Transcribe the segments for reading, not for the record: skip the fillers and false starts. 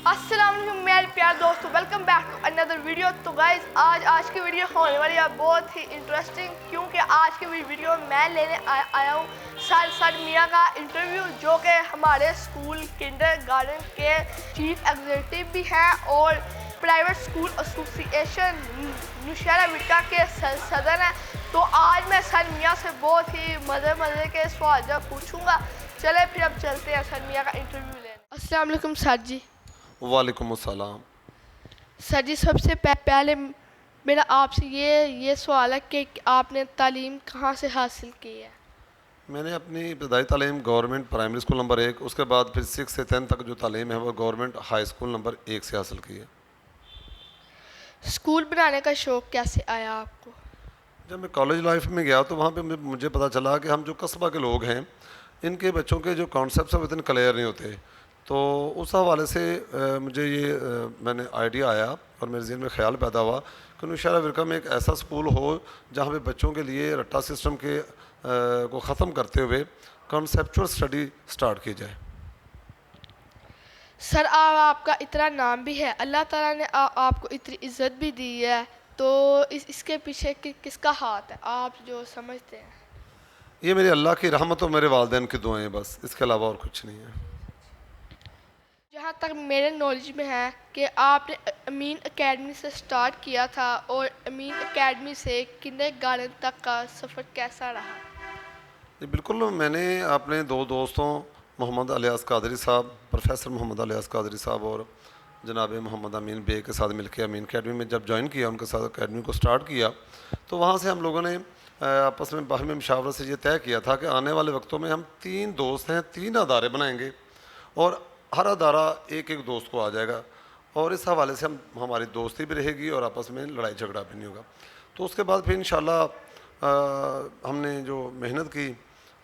السلام علیکم میرے پیارے دوستو، welcome back to another video. تو گائز آج کی ویڈیو ہونے والی ہے بہت ہی انٹرسٹنگ، کیونکہ آج کی ویڈیو میں لینے آیا ہوں سر میاں کا انٹرویو، جو کہ ہمارے اسکول کنڈر گارڈن کے چیف ایگزیکٹو بھی ہیں اور پرائیویٹ اسکول ایسوسی ایشن نوشہرہ وٹا کے صدر ہیں۔ تو آج میں سر میاں سے بہت ہی مزے کے سوال جواب پوچھوں گا۔ چلے پھر اب چلتے ہیں سر میاں کا انٹرویو لینے۔ السلام علیکم سر جی۔ وعلیکم السلام۔ سر جی، سب سے پہلے میرا آپ سے یہ سوال ہے کہ آپ نے تعلیم کہاں سے حاصل کی ہے؟ میں نے اپنی ابتدائی تعلیم گورنمنٹ پرائمری اسکول نمبر 1، اس کے بعد پھر 6 سے 10 تک جو تعلیم ہے وہ گورنمنٹ ہائی اسکول نمبر 1 سے حاصل کی ہے۔ اسکول بنانے کا شوق کیسے آیا آپ کو؟ جب میں کالج لائف میں گیا تو وہاں پہ مجھے پتہ چلا کہ ہم جو قصبہ کے لوگ ہیں ان کے بچوں کے جو کانسیپٹس ہیں وہ اتنے کلیئر نہیں ہوتے، تو اس حوالے سے مجھے میں نے آئیڈیا آیا اور میرے ذہن میں خیال پیدا ہوا کہ نوشہرہ ورکہ میں ایک ایسا اسکول ہو جہاں پہ بچوں کے لیے رٹا سسٹم کے کو ختم کرتے ہوئے کانسیپچول اسٹڈی سٹارٹ کی جائے۔ سر آپ کا اتنا نام بھی ہے، اللہ تعالیٰ نے آپ کو اتنی عزت بھی دی ہے، تو اس کے پیچھے کس کا ہاتھ ہے آپ جو سمجھتے ہیں؟ یہ میری اللہ کی رحمت اور میرے والدین کی دعائیں، بس اس کے علاوہ اور کچھ نہیں ہے۔ جہاں تک میرے نالج میں ہے کہ آپ نے امین اکیڈمی سے سٹارٹ کیا تھا، اور امین اکیڈمی سے کنڈر گارڈن تک کا سفر کیسا رہا؟ جی بالکل، میں نے اپنے 2 دوستوں محمد الیاس قادری صاحب، پروفیسر محمد الیاس قادری صاحب اور جناب محمد امین بے کے ساتھ مل کے امین اکیڈمی میں جب جوائن کیا، ان کے ساتھ اکیڈمی کو سٹارٹ کیا، تو وہاں سے ہم لوگوں نے آپس میں باہمی مشاورت سے یہ طے کیا تھا کہ آنے والے وقتوں میں ہم 3 دوست ہیں، 3 ادارے بنائیں گے اور ہر ادارہ ایک دوست کو آ جائے گا، اور اس حوالے سے ہماری دوستی بھی رہے گی اور آپس میں لڑائی جھگڑا بھی نہیں ہوگا۔ تو اس کے بعد پھر انشاءاللہ ہم نے جو محنت کی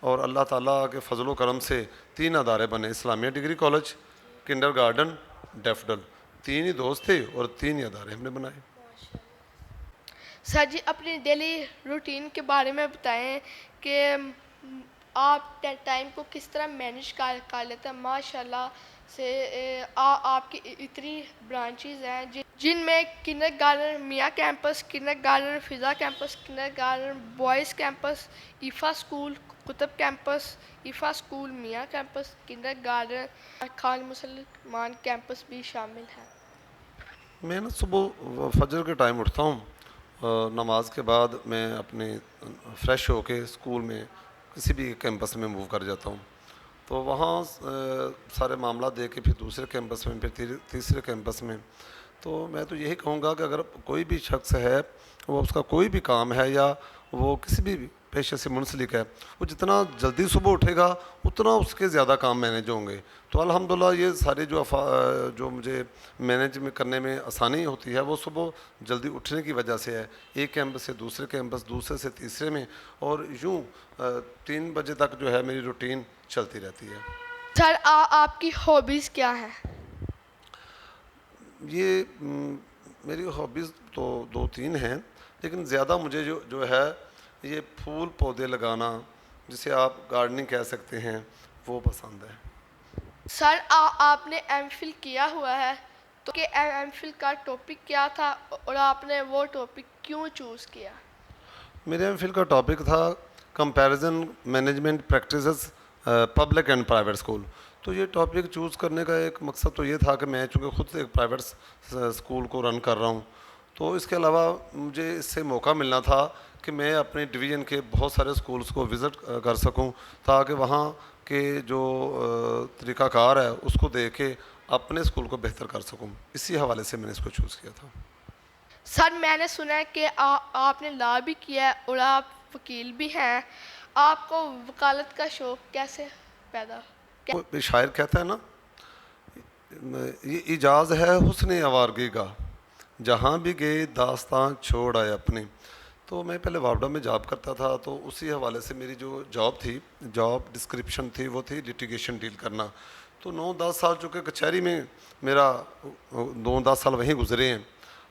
اور اللہ تعالیٰ کے فضل و کرم سے 3 ادارے بنے، اسلامیہ ڈگری کالج، کنڈر گارڈن، ڈیفڈل، 3 ہی دوست تھے اور 3 ہی ادارے ہم نے بنائے۔ سر جی، اپنی ڈیلی روٹین کے بارے میں بتائیں کہ آپ ٹائم کو کس طرح مینیج کر لیتے ہیں؟ ماشاءاللہ سے آپ کی اتنی برانچیز ہیں جن میں kindergarten Mian campus, kindergarten Fiza campus, kindergarten boys campus, EFA school Qutub campus, EFA school Mian campus, kindergarten Khan مسلمان کیمپس بھی شامل ہے۔ میں نا صبح فجر کے ٹائم اٹھتا ہوں، نماز کے بعد میں اپنے فریش ہو کے اسکول میں کسی بھی کیمپس میں موو کر جاتا ہوں، تو وہاں سارے معاملات دیکھ کے پھر دوسرے کیمپس میں، پھر تیسرے کیمپس میں۔ تو میں تو یہی کہوں گا کہ اگر کوئی بھی شخص ہے، وہ اس کا کوئی بھی کام ہے یا وہ کسی بھی پیشے سے منسلک ہے، وہ جتنا جلدی صبح اٹھے گا اتنا اس کے زیادہ کام مینیج ہوں گے۔ تو الحمدللہ یہ سارے جو مجھے مینیج کرنے میں آسانی ہوتی ہے وہ صبح جلدی اٹھنے کی وجہ سے ہے، ایک کیمپس سے دوسرے کیمپس، دوسرے سے تیسرے میں، اور یوں 3 بجے تک جو ہے میری روٹین چلتی رہتی ہے۔ سر آپ کی ہابیز کیا ہیں؟ یہ میری ہابیز تو 2-3 ہیں، لیکن زیادہ مجھے جو ہے یہ پھول پودے لگانا، جسے آپ گارڈننگ کہہ سکتے ہیں، وہ پسند ہے۔ سر آپ نے ایم فل کیا ہوا ہے، تو کہ ایم فل کا ٹاپک کیا تھا اور آپ نے وہ ٹاپک کیوں چوز کیا؟ میرے ایم فل کا ٹاپک تھا comparison management practices public and private school. تو یہ ٹاپک چوز کرنے کا ایک مقصد تو یہ تھا کہ میں چونکہ خود ایک پرائیویٹ اسکول کو رن کر رہا ہوں، تو اس کے علاوہ مجھے اس سے موقع ملنا تھا کہ میں اپنے ڈویژن کے بہت سارے اسکولس کو وزٹ کر سکوں، تاکہ وہاں کے جو طریقہ کار ہے اس کو دیکھ کے اپنے اسکول کو بہتر کر سکوں۔ اسی حوالے سے میں نے اس کو چوز کیا تھا۔ سر میں نے سنا ہے کہ آپ نے لا بھی کیا ہے اور آپ وکیل بھی ہیں، آپ کو وکالت کا شوق کیسے پیدا؟ کوئی شاعر کہتا ہے نا، یہ اجاز ہے حسن آوارگی کا، جہاں بھی گئے داستاں چھوڑ آئے اپنی۔ تو میں پہلے واپڈا میں جاب کرتا تھا، تو اسی حوالے سے میری جو جاب ڈسکرپشن تھی وہ تھی لیٹیگیشن ڈیل کرنا۔ تو 9-10 سال چونکہ کچہری میں میرا 9-10 سال وہیں گزرے ہیں،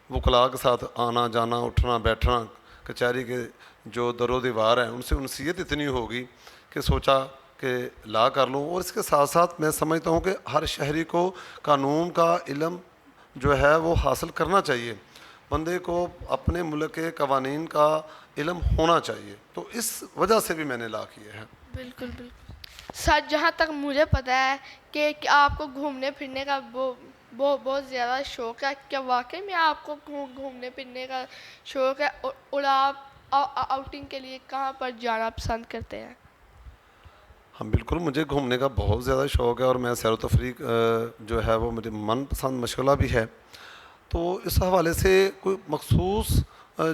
وکلاء کے ساتھ آنا جانا، اٹھنا بیٹھنا، کچہری کے جو در و دیوار ہیں ان سے انسیت اتنی ہوگی کہ سوچا کہ لا کر لوں. اور اس کے ساتھ ساتھ میں سمجھتا ہوں کہ ہر شہری کو قانون کا علم جو ہے وہ حاصل کرنا چاہیے. بندے کو اپنے ملک کے قوانین کا علم ہونا چاہیے. تو اس وجہ سے بھی میں نے لا کیا ہے. بالکل بالکل سر. جہاں تک مجھے پتہ ہے کہ آپ کو گھومنے پھرنے کا بہت زیادہ شوق ہے. کیا واقعی میں آپ کو گھومنے پھرنے کا شوق ہے؟ اور آپ آؤٹنگ کے لیے کہاں پر جانا پسند کرتے ہیں؟ ہاں بالکل, مجھے گھومنے کا بہت زیادہ شوق ہے اور میں سیر و تفریح جو ہے وہ مجھے من پسند مشغلہ بھی ہے. تو اس حوالے سے کوئی مخصوص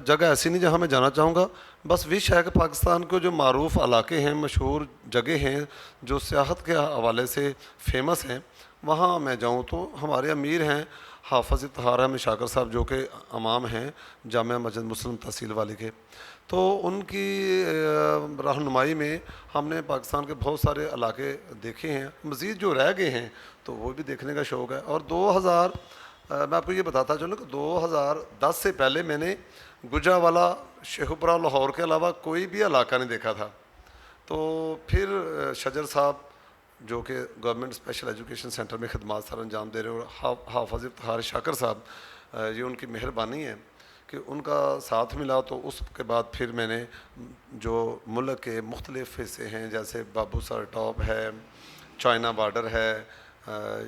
جگہ ایسی نہیں جہاں میں جانا چاہوں گا. بس وش ہے کہ پاکستان کے جو معروف علاقے ہیں, مشہور جگہ ہیں جو سیاحت کے حوالے سے فیمس ہیں, وہاں میں جاؤں. تو ہمارے امیر ہیں حافظ اطہار احمد شاکر صاحب, جو کہ امام ہیں جامعہ مسجد مسلم تحصیل والی کے. تو ان کی رہنمائی میں ہم نے پاکستان کے بہت سارے علاقے دیکھے ہیں. مزید جو رہ گئے ہیں تو وہ بھی دیکھنے کا شوق ہے. اور میں آپ کو یہ بتاتا چلوں کہ 2010 سے پہلے میں نے گجرانوالہ, شیخوپورہ, لاہور کے علاوہ کوئی بھی علاقہ نہیں دیکھا تھا. تو پھر شجر صاحب جو کہ گورنمنٹ اسپیشل ایجوکیشن سینٹر میں خدمات سر انجام دے رہے ہیں, اور حافظ افتخار شاکر صاحب, یہ ان کی مہربانی ہے کہ ان کا ساتھ ملا. تو اس کے بعد پھر میں نے جو ملک کے مختلف حصے ہیں جیسے بابو سر ٹاپ ہے, چائنا بارڈر ہے,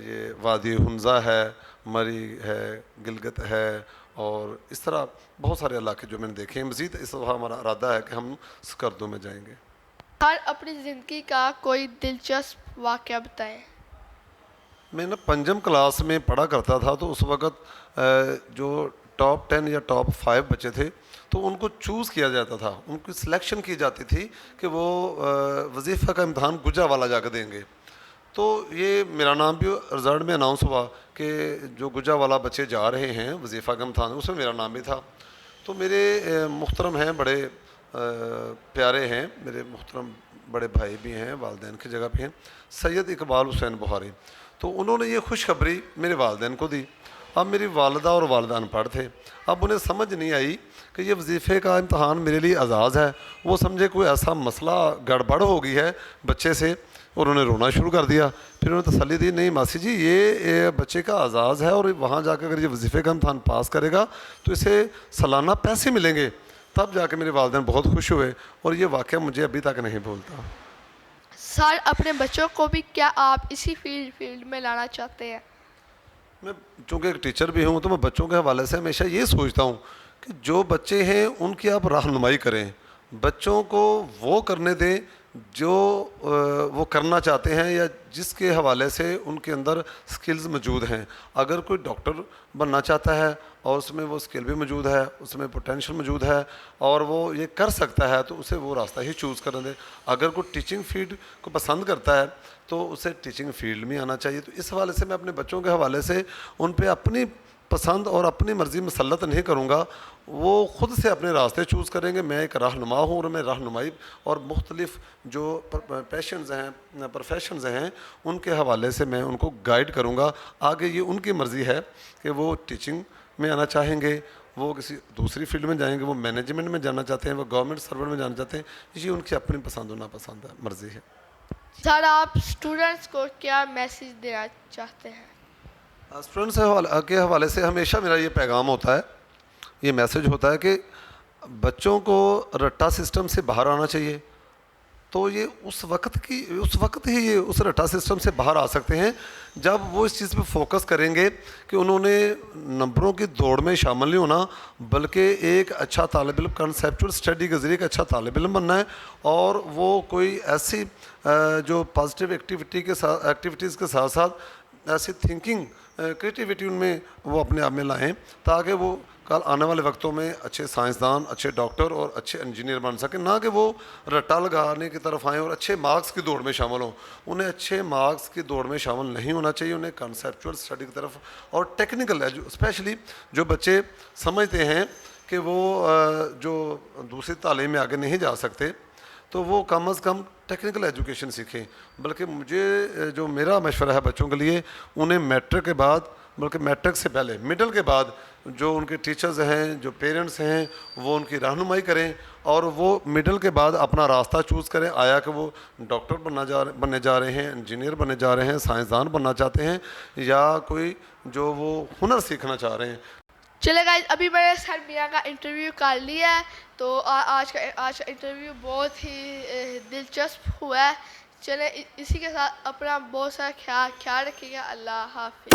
یہ وادی حنزہ ہے, مری ہے, گلگت ہے, اور اس طرح بہت سارے علاقے جو میں نے دیکھے ہیں. مزید اس دفعہ ہمارا ارادہ ہے کہ ہم سکردو میں جائیں گے. ہر اپنی زندگی کا کوئی دلچسپ واقعہ بتائیں. میں نا 5 کلاس میں پڑھا کرتا تھا, تو اس وقت جو ٹاپ 10 یا ٹاپ 5 بچے تھے تو ان کو چوز کیا جاتا تھا, ان کی سلیکشن کی جاتی تھی کہ وہ وظیفہ کا امتحان گجرانوالہ جا کے دیں گے. تو یہ میرا نام بھی رزلٹ میں اناؤنس ہوا کہ جو گجرانوالہ بچے جا رہے ہیں وظیفہ کا امتحان, اس میں میرا نام بھی تھا. تو میرے محترم ہیں, بڑے پیارے ہیں, میرے محترم بڑے بھائی بھی ہیں, والدین کی جگہ پہ ہیں, سید اقبال حسین بخاری. تو انہوں نے یہ خوشخبری میرے والدین کو دی. اب میری والدہ اور والدہ ان پڑھ تھے. اب انہیں سمجھ نہیں آئی کہ یہ وظیفے کا امتحان میرے لیے اعزاز ہے. وہ سمجھے کوئی ایسا مسئلہ گڑبڑ ہو گئی ہے بچے سے, اور انہوں نے رونا شروع کر دیا. پھر انہوں نے تسلی دی, نہیں ماسی جی یہ بچے کا اعزاز ہے, اور وہاں جا کے اگر یہ وظیفے کا امتحان پاس کرے گا تو اسے سالانہ پیسے ملیں گے. تب جا کے میرے والدین بہت خوش ہوئے, اور یہ واقعہ مجھے ابھی تک نہیں بھولتا. سر اپنے بچوں کو بھی کیا آپ اسی فیلڈ میں لانا چاہتے ہیں؟ میں چونکہ ایک ٹیچر بھی ہوں تو میں بچوں کے حوالے سے ہمیشہ یہ سوچتا ہوں کہ جو بچے ہیں ان کی آپ رہنمائی کریں, بچوں کو وہ کرنے دیں جو وہ کرنا چاہتے ہیں یا جس کے حوالے سے ان کے اندر سکلز موجود ہیں. اگر کوئی ڈاکٹر بننا چاہتا ہے اور اس میں وہ سکل بھی موجود ہے, اس میں پوٹینشیل موجود ہے, اور وہ یہ کر سکتا ہے, تو اسے وہ راستہ ہی چوز کرنے دیں. اگر کوئی ٹیچنگ فیلڈ کو پسند کرتا ہے تو اسے ٹیچنگ فیلڈ میں آنا چاہیے. تو اس حوالے سے میں اپنے بچوں کے حوالے سے ان پہ اپنی پسند اور اپنی مرضی مسلط نہیں کروں گا, وہ خود سے اپنے راستے چوز کریں گے. میں ایک رہنما ہوں, اور میں رہنمائی اور مختلف جو پیشنز ہیں, پروفیشنز ہیں, ان کے حوالے سے میں ان کو گائیڈ کروں گا. آگے یہ ان کی مرضی ہے کہ وہ ٹیچنگ میں آنا چاہیں گے, وہ کسی دوسری فیلڈ میں جائیں گے, وہ مینجمنٹ میں جانا چاہتے ہیں, وہ گورنمنٹ سرونٹ میں جانا چاہتے ہیں. یہ ان کی اپنی پسند و ناپسند ہے, مرضی ہے. سر آپ اسٹوڈنٹس کو کیا میسیج دینا چاہتے ہیں؟ اسٹوڈنٹس کے حوالے سے ہمیشہ میرا یہ پیغام ہوتا ہے, یہ میسیج ہوتا ہے کہ بچوں کو رٹا سسٹم سے باہر آنا چاہیے. تو یہ اس وقت ہی یہ اس رٹا سسٹم سے باہر آ سکتے ہیں جب وہ اس چیز پہ فوکس کریں گے کہ انہوں نے نمبروں کی دوڑ میں شامل نہیں ہونا, بلکہ ایک اچھا طالب علم, کنسیپچول اسٹڈی کے ذریعے ایک اچھا طالب علم بننا ہے. اور وہ کوئی ایسی جو پازیٹیو ایکٹیویٹیز کے ساتھ ساتھ ایسی تھنکنگ, کریٹیوٹی ان میں وہ اپنے آپ میں لائیں, تاکہ وہ کل آنے والے وقتوں میں اچھے سائنسدان, اچھے ڈاکٹر اور اچھے انجینئر بن سکیں. نہ کہ وہ رٹا لگانے کی طرف آئیں اور اچھے مارکس کی دوڑ میں شامل ہوں. انہیں اچھے مارکس کی دوڑ میں شامل نہیں ہونا چاہیے, انہیں کنسیپچول اسٹڈی کی طرف اور ٹیکنیکل اسپیشلی جو بچے سمجھتے ہیں کہ وہ جو دوسری تعلیم میں آگے نہیں جا سکتے, تو وہ کم از کم ٹیکنیکل ایجوکیشن سیکھیں. بلکہ مجھے جو میرا مشورہ ہے بچوں کے لیے, انہیں میٹرک کے بعد, بلکہ میٹرک سے پہلے مڈل کے بعد جو ان کے ٹیچرز ہیں, جو پیرنٹس ہیں, وہ ان کی رہنمائی کریں اور وہ مڈل کے بعد اپنا راستہ چوز کریں. آیا کہ وہ ڈاکٹر بننے جا رہے ہیں, انجینئر بننے جا رہے ہیں, سائنسدان بننا چاہتے ہیں, یا کوئی جو وہ ہنر سیکھنا چاہ رہے ہیں. چلے گائز, ابھی میں نے سر میاں کا انٹرویو کر لیا ہے, تو آج کا انٹرویو بہت ہی دلچسپ ہوا ہے. چلے اسی کے ساتھ اپنا بہت سارا خیال رکھیے گا. اللہ حافظ.